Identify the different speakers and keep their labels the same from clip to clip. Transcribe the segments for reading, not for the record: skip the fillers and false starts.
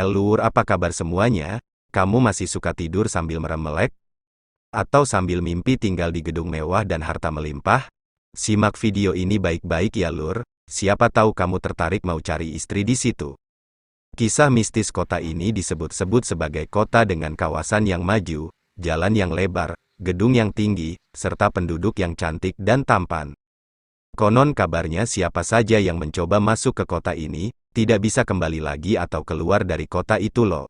Speaker 1: Lur, apa kabar semuanya? Kamu masih suka tidur sambil merem melek? Atau sambil mimpi tinggal di gedung mewah dan harta melimpah? Simak video ini baik-baik ya Lur, siapa tahu kamu tertarik mau cari istri di situ. Kisah mistis kota ini disebut-sebut sebagai kota dengan kawasan yang maju, jalan yang lebar, gedung yang tinggi, serta penduduk yang cantik dan tampan. Konon kabarnya siapa saja yang mencoba masuk ke kota ini, tidak bisa kembali lagi atau keluar dari kota itu loh.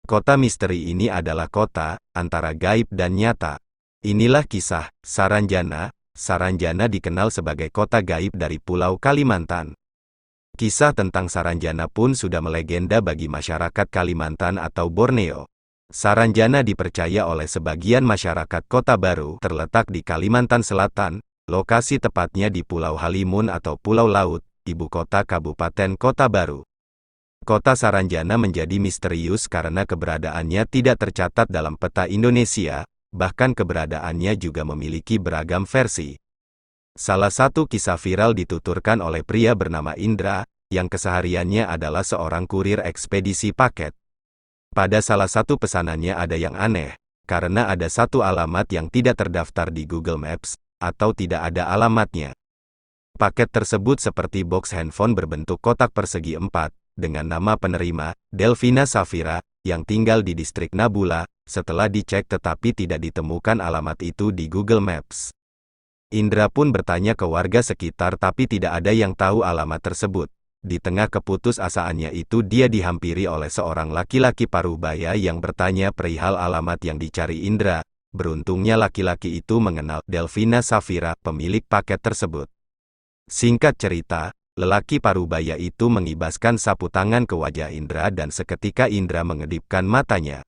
Speaker 1: Kota misteri ini adalah kota, antara gaib dan nyata. Inilah kisah, Saranjana. Saranjana dikenal sebagai kota gaib dari Pulau Kalimantan. Kisah tentang Saranjana pun sudah melegenda bagi masyarakat Kalimantan atau Borneo. Saranjana dipercaya oleh sebagian masyarakat Kota Baru, terletak di Kalimantan Selatan, lokasi tepatnya di Pulau Halimun atau Pulau Laut, ibu kota Kabupaten Kota Baru. Kota Saranjana menjadi misterius karena keberadaannya tidak tercatat dalam peta Indonesia, bahkan keberadaannya juga memiliki beragam versi. Salah satu kisah viral dituturkan oleh pria bernama Indra, yang kesehariannya adalah seorang kurir ekspedisi paket. Pada salah satu pesanannya ada yang aneh, karena ada satu alamat yang tidak terdaftar di Google Maps, atau tidak ada alamatnya. Paket tersebut seperti box handphone berbentuk kotak persegi 4, dengan nama penerima, Delvina Safira, yang tinggal di distrik Nabula. Setelah dicek tetapi tidak ditemukan alamat itu di Google Maps. Indra pun bertanya ke warga sekitar tapi tidak ada yang tahu alamat tersebut. Di tengah keputusasaannya itu dia dihampiri oleh seorang laki-laki parubaya yang bertanya perihal alamat yang dicari Indra. Beruntungnya laki-laki itu mengenal Delvina Safira, pemilik paket tersebut. Singkat cerita, lelaki parubaya itu mengibaskan sapu tangan ke wajah Indra dan seketika Indra mengedipkan matanya.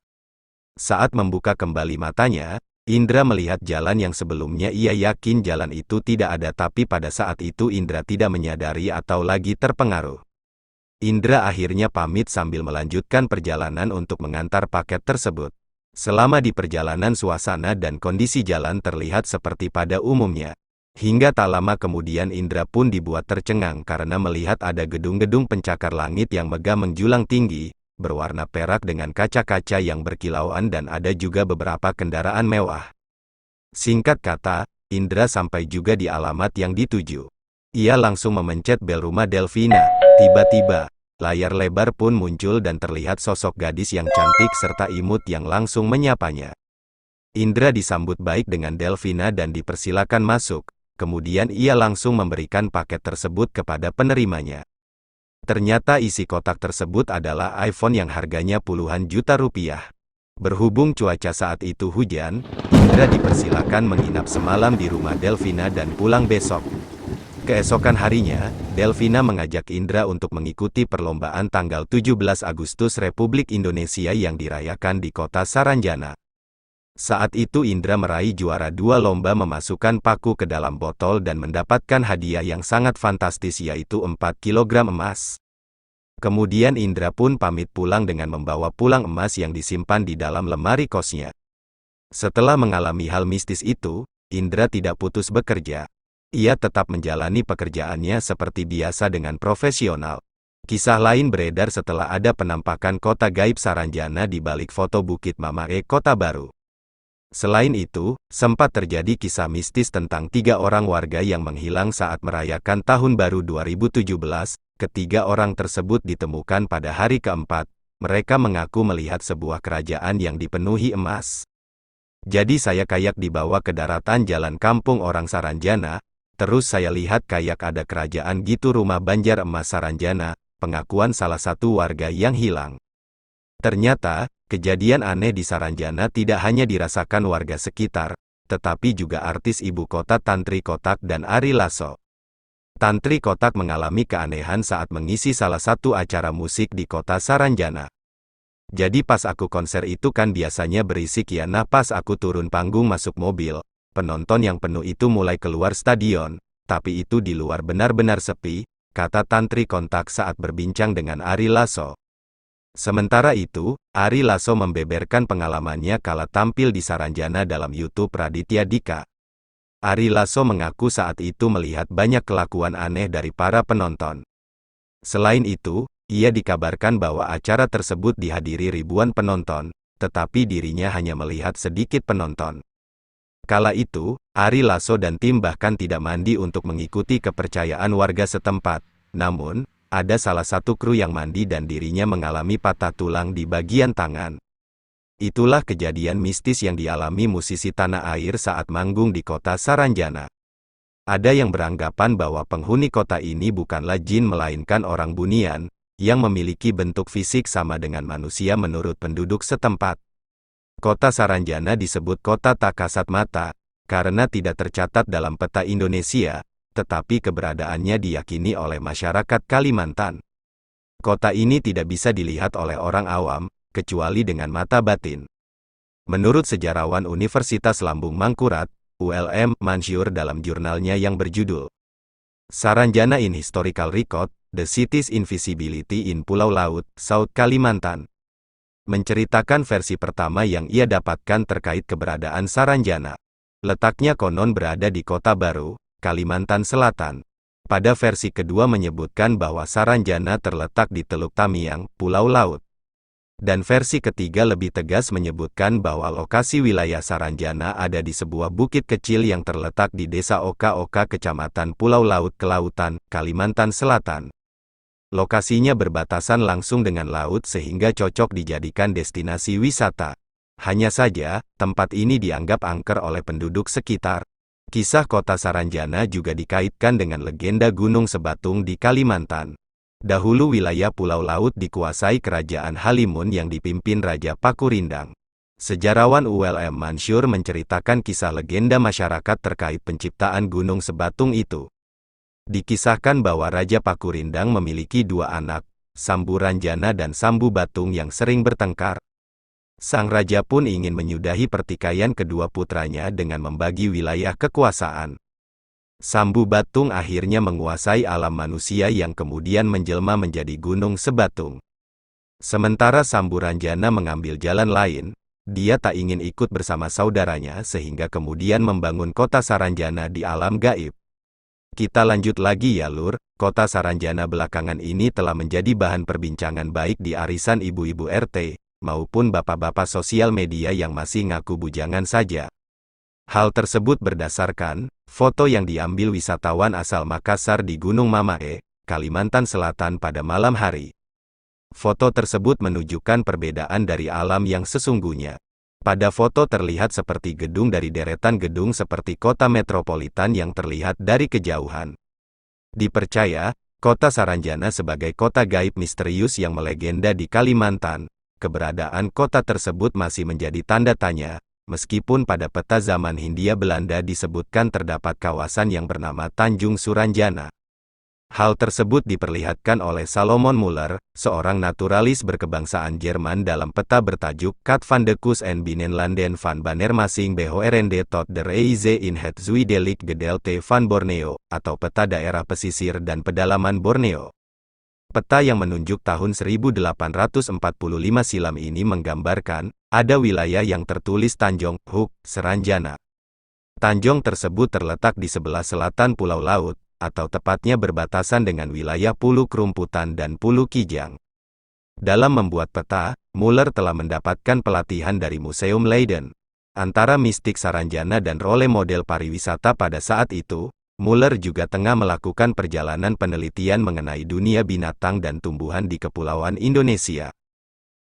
Speaker 1: Saat membuka kembali matanya, Indra melihat jalan yang sebelumnya ia yakin jalan itu tidak ada tapi pada saat itu Indra tidak menyadari atau lagi terpengaruh. Indra akhirnya pamit sambil melanjutkan perjalanan untuk mengantar paket tersebut. Selama di perjalanan suasana dan kondisi jalan terlihat seperti pada umumnya. Hingga tak lama kemudian Indra pun dibuat tercengang karena melihat ada gedung-gedung pencakar langit yang megah menjulang tinggi, berwarna perak dengan kaca-kaca yang berkilauan dan ada juga beberapa kendaraan mewah. Singkat kata, Indra sampai juga di alamat yang dituju. Ia langsung memencet bel rumah Delvina. Tiba-tiba, layar lebar pun muncul dan terlihat sosok gadis yang cantik serta imut yang langsung menyapanya. Indra disambut baik dengan Delvina dan dipersilakan masuk. Kemudian ia langsung memberikan paket tersebut kepada penerimanya. Ternyata isi kotak tersebut adalah iPhone yang harganya puluhan juta rupiah. Berhubung cuaca saat itu hujan, Indra dipersilakan menginap semalam di rumah Delvina dan pulang besok. Keesokan harinya, Delvina mengajak Indra untuk mengikuti perlombaan tanggal 17 Agustus Republik Indonesia yang dirayakan di kota Saranjana. Saat itu Indra meraih juara 2 lomba memasukkan paku ke dalam botol dan mendapatkan hadiah yang sangat fantastis yaitu 4 kg emas. Kemudian Indra pun pamit pulang dengan membawa pulang emas yang disimpan di dalam lemari kosnya. Setelah mengalami hal mistis itu, Indra tidak putus bekerja. Ia tetap menjalani pekerjaannya seperti biasa dengan profesional. Kisah lain beredar setelah ada penampakan kota gaib Saranjana di balik foto Bukit Mamae Kota Baru. Selain itu, sempat terjadi kisah mistis tentang 3 orang warga yang menghilang saat merayakan Tahun Baru 2017. Ketiga orang tersebut ditemukan pada hari keempat. Mereka mengaku melihat sebuah kerajaan yang dipenuhi emas. Jadi saya kayak dibawa ke daratan jalan kampung orang Saranjana. Terus saya lihat kayak ada kerajaan gitu rumah Banjar Emas Saranjana. Pengakuan salah satu warga yang hilang. Ternyata, kejadian aneh di Saranjana tidak hanya dirasakan warga sekitar, tetapi juga artis ibu kota Tantri Kotak dan Ari Lasso. Tantri Kotak mengalami keanehan saat mengisi salah satu acara musik di kota Saranjana. Jadi pas aku konser itu kan biasanya berisik ya, nah pas aku turun panggung masuk mobil, penonton yang penuh itu mulai keluar stadion, tapi itu di luar benar-benar sepi, kata Tantri Kotak saat berbincang dengan Ari Lasso. Sementara itu, Ari Lasso membeberkan pengalamannya kala tampil di Saranjana dalam YouTube Raditya Dika. Ari Lasso mengaku saat itu melihat banyak kelakuan aneh dari para penonton. Selain itu, Ia dikabarkan bahwa acara tersebut dihadiri ribuan penonton, tetapi dirinya hanya melihat sedikit penonton. Kala itu, Ari Lasso dan tim bahkan tidak mandi untuk mengikuti kepercayaan warga setempat. Namun, ada salah satu kru yang mandi dan dirinya mengalami patah tulang di bagian tangan. Itulah kejadian mistis yang dialami musisi tanah air saat manggung di kota Saranjana. Ada yang beranggapan bahwa penghuni kota ini bukanlah jin melainkan orang bunian, yang memiliki bentuk fisik sama dengan manusia menurut penduduk setempat. Kota Saranjana disebut kota tak kasat mata, karena tidak tercatat dalam peta Indonesia, tetapi keberadaannya diyakini oleh masyarakat Kalimantan. Kota ini tidak bisa dilihat oleh orang awam, kecuali dengan mata batin. Menurut sejarawan Universitas Lambung Mangkurat, ULM Mansur dalam jurnalnya yang berjudul Saranjana in Historical Record, The City's Invisibility in Pulau Laut, South Kalimantan, menceritakan versi pertama yang ia dapatkan terkait keberadaan Saranjana. Letaknya konon berada di Kota Baru, Kalimantan Selatan. Pada versi kedua menyebutkan bahwa Saranjana terletak di Teluk Tamiang, Pulau Laut. Dan versi ketiga lebih tegas menyebutkan bahwa lokasi wilayah Saranjana ada di sebuah bukit kecil yang terletak di Desa Oka-Oka Kecamatan Pulau Laut Kelautan, Kalimantan Selatan. Lokasinya berbatasan langsung dengan laut sehingga cocok dijadikan destinasi wisata. Hanya saja, tempat ini dianggap angker oleh penduduk sekitar. Kisah kota Saranjana juga dikaitkan dengan legenda Gunung Sebatung di Kalimantan. Dahulu wilayah Pulau Laut dikuasai Kerajaan Halimun yang dipimpin Raja Pakurindang. Sejarawan ULM Mansur menceritakan kisah legenda masyarakat terkait penciptaan Gunung Sebatung itu. Dikisahkan bahwa Raja Pakurindang memiliki dua anak, Sambu Ranjana dan Sambu Batung yang sering bertengkar. Sang raja pun ingin menyudahi pertikaian kedua putranya dengan membagi wilayah kekuasaan. Sambu Batung akhirnya menguasai alam manusia yang kemudian menjelma menjadi Gunung Sebatung. Sementara Sambu Ranjana mengambil jalan lain, dia tak ingin ikut bersama saudaranya sehingga kemudian membangun kota Saranjana di alam gaib. Kita lanjut lagi ya lur, kota Saranjana belakangan ini telah menjadi bahan perbincangan baik di arisan ibu-ibu RT, maupun bapak-bapak sosial media yang masih ngaku bujangan saja. Hal tersebut berdasarkan foto yang diambil wisatawan asal Makassar di Gunung Mamae, Kalimantan Selatan pada malam hari. Foto tersebut menunjukkan perbedaan dari alam yang sesungguhnya. Pada foto terlihat seperti gedung dari deretan gedung seperti kota metropolitan yang terlihat dari kejauhan. Dipercaya, kota Saranjana sebagai kota gaib misterius yang melegenda di Kalimantan. Keberadaan kota tersebut masih menjadi tanda tanya, meskipun pada peta zaman Hindia Belanda disebutkan terdapat kawasan yang bernama Tanjung Suranjana. Hal tersebut diperlihatkan oleh Salomon Muller, seorang naturalis berkebangsaan Jerman dalam peta bertajuk Kat van de Kus en Binnenlanden van Banjarmasin BHRND tot de Reize in het Zuidelijk Gedeelte van Borneo, atau peta daerah pesisir dan pedalaman Borneo. Peta yang menunjuk tahun 1845 silam ini menggambarkan, ada wilayah yang tertulis Tanjong, Huk, Saranjana. Tanjong tersebut terletak di sebelah selatan Pulau Laut, atau tepatnya berbatasan dengan wilayah Pulau Kerumputan dan Pulau Kijang. Dalam membuat peta, Muller telah mendapatkan pelatihan dari Museum Leiden. Antara mistik Saranjana dan role model pariwisata pada saat itu, Muller juga tengah melakukan perjalanan penelitian mengenai dunia binatang dan tumbuhan di Kepulauan Indonesia.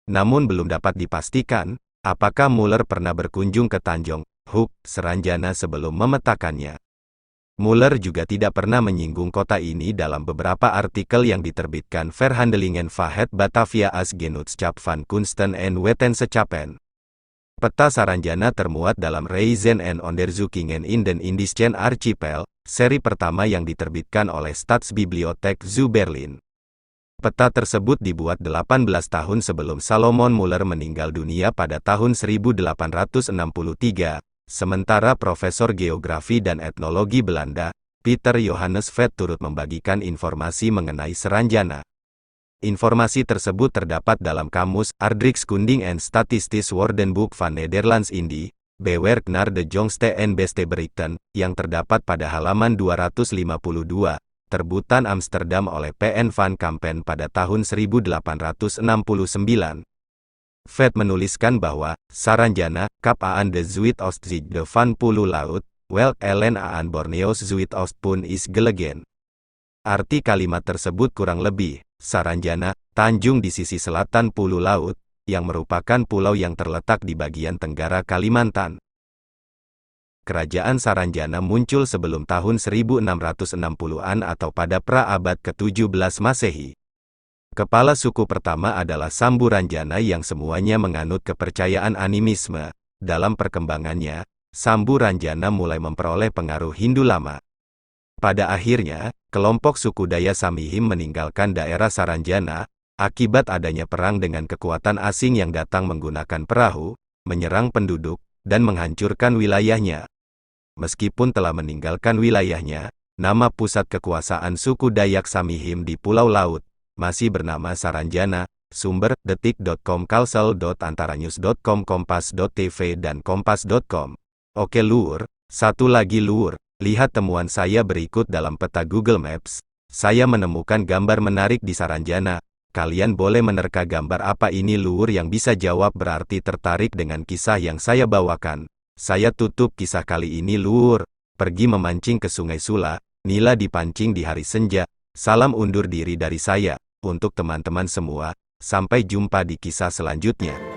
Speaker 1: Namun belum dapat dipastikan, apakah Muller pernah berkunjung ke Tanjong, Huk, Saranjana sebelum memetakannya. Muller juga tidak pernah menyinggung kota ini dalam beberapa artikel yang diterbitkan Verhandelingen van het Batavia as Genootschap van Kunsten en Wetenschappen. Peta Saranjana termuat dalam Reizen en Onderzoekingen in den Indischen Archipel, seri pertama yang diterbitkan oleh Staatsbibliothek zu Berlin. Peta tersebut dibuat 18 tahun sebelum Salomon Muller meninggal dunia pada tahun 1863, sementara Profesor Geografi dan Etnologi Belanda, Peter Johannes Vet turut membagikan informasi mengenai Saranjana. Informasi tersebut terdapat dalam kamus Aardrijkskunding en Statistisch Woordenboek van Nederlands Indie, Bewerkt naar de jongste en beste berichten, yang terdapat pada halaman 252, terbutan Amsterdam oleh PN Van Kampen pada tahun 1869. Vet menuliskan bahwa, Saranjana, kap aan de Zuid-Oostzijde van Pulau Laut, welk elen aan Borneo's Zuid-Oost pun is gelegen. Arti kalimat tersebut kurang lebih, Saranjana, tanjung di sisi selatan Pulau Laut, yang merupakan pulau yang terletak di bagian tenggara Kalimantan. Kerajaan Saranjana muncul sebelum tahun 1660-an atau pada pra-abad ke-17 Masehi. Kepala suku pertama adalah Samburanjana yang semuanya menganut kepercayaan animisme. Dalam perkembangannya, Samburanjana mulai memperoleh pengaruh Hindu lama. Pada akhirnya, kelompok suku Daya Samihim meninggalkan daerah Saranjana, akibat adanya perang dengan kekuatan asing yang datang menggunakan perahu, menyerang penduduk, dan menghancurkan wilayahnya. Meskipun telah meninggalkan wilayahnya, nama pusat kekuasaan suku Dayak Samihim di Pulau Laut, masih bernama Saranjana. Sumber, detik.com, kalsel.antaranews.com, kompas.tv dan kompas.com. Oke Luur, satu lagi Luur, lihat temuan saya berikut dalam peta Google Maps. Saya menemukan gambar menarik di Saranjana. Kalian boleh menerka gambar apa ini Luur yang bisa jawab berarti tertarik dengan kisah yang saya bawakan. Saya tutup kisah kali ini Luur. Pergi memancing ke Sungai Sula, Nila dipancing di hari senja. Salam undur diri dari saya. Untuk teman-teman semua, sampai jumpa di kisah selanjutnya.